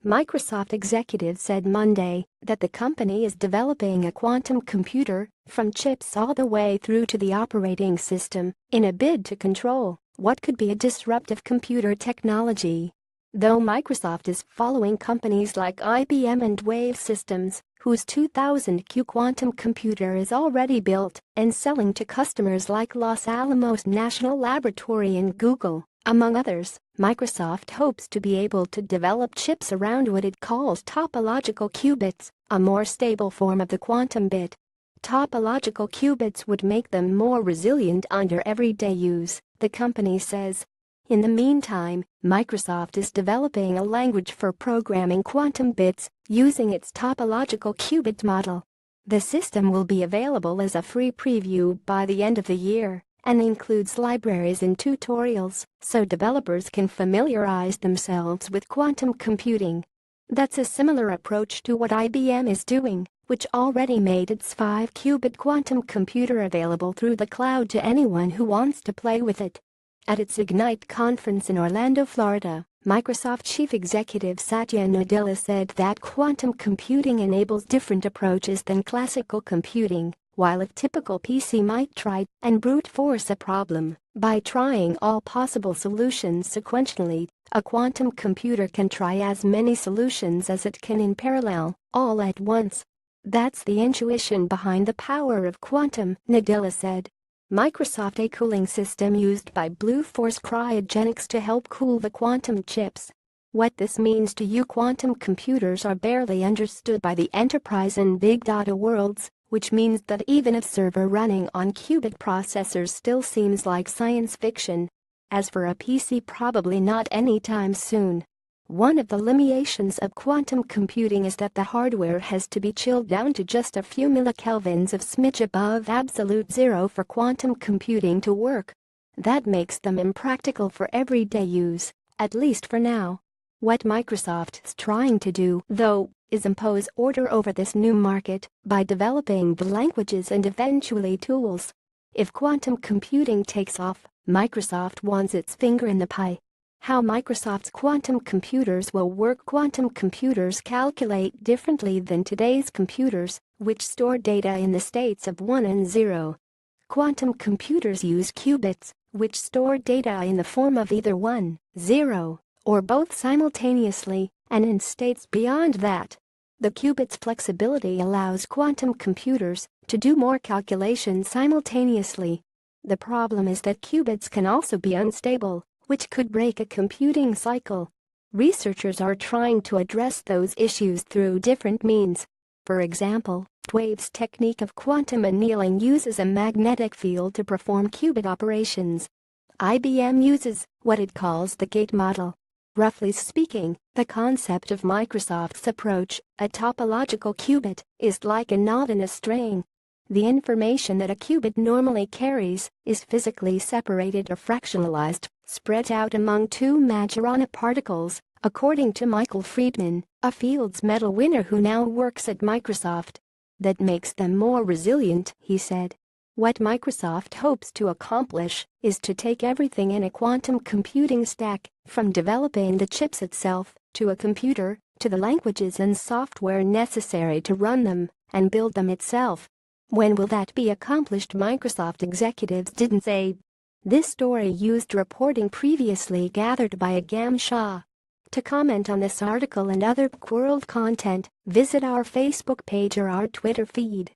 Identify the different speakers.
Speaker 1: Microsoft executives said Monday that the company is developing a quantum computer from chips all the way through to the operating system in a bid to control what could be a disruptive computer technology. Though Microsoft is following companies like IBM and Wave Systems, whose 2000Q quantum computer is already built and selling to customers like Los Alamos National Laboratory and Google, among others, Microsoft hopes to be able to develop chips around what it calls topological qubits, a more stable form of the quantum bit. Topological qubits would make them more resilient under everyday use, the company says. In the meantime, Microsoft is developing a language for programming quantum bits using its topological qubit model. The system will be available as a free preview by the end of the year and includes libraries and tutorials so developers can familiarize themselves with quantum computing. That's a similar approach to what IBM is doing, which already made its 5-qubit quantum computer available through the cloud to anyone who wants to play with it. At its Ignite conference in Orlando, Florida, Microsoft chief executive Satya Nadella said that quantum computing enables different approaches than classical computing. While a typical PC might try and brute force a problem by trying all possible solutions sequentially, a quantum computer can try as many solutions as it can in parallel, all at once. That's the intuition behind the power of quantum, Nadella said. Microsoft a cooling system used by Blue Force Cryogenics to help cool the quantum chips. What this means to you: quantum computers are barely understood by the enterprise and big data worlds, which means that even a server running on qubit processors still seems like science fiction. As for a PC, probably not anytime soon. One of the limitations of quantum computing is that the hardware has to be chilled down to just a few millikelvins of smidge above absolute zero for quantum computing to work. That makes them impractical for everyday use, at least for now. What Microsoft's trying to do, though, is impose order over this new market by developing the languages and eventually tools. If quantum computing takes off, Microsoft wants its finger in the pie. How Microsoft's quantum computers will work: quantum computers calculate differently than today's computers, which store data in the states of 1 and 0. Quantum computers use qubits, which store data in the form of either 1, 0, or both simultaneously, and in states beyond that. The qubit's flexibility allows quantum computers to do more calculations simultaneously. The problem is that qubits can also be unstable, which could break a computing cycle. Researchers are trying to address those issues through different means. For example, Wave's technique of quantum annealing uses a magnetic field to perform qubit operations. IBM uses what it calls the gate model. Roughly speaking, the concept of Microsoft's approach, a topological qubit, is like a knot in a string. The information that a qubit normally carries is physically separated or fractionalized, spread out among two Majorana particles, according to Michael Friedman, a Fields Medal winner who now works at Microsoft. That makes them more resilient, he said. What Microsoft hopes to accomplish is to take everything in a quantum computing stack, from developing the chips itself, to a computer, to the languages and software necessary to run them, and build them itself. When will that be accomplished? Microsoft executives didn't say. This story used reporting previously gathered by Agam Shah. To comment on this article and other World content, visit our Facebook page or our Twitter feed.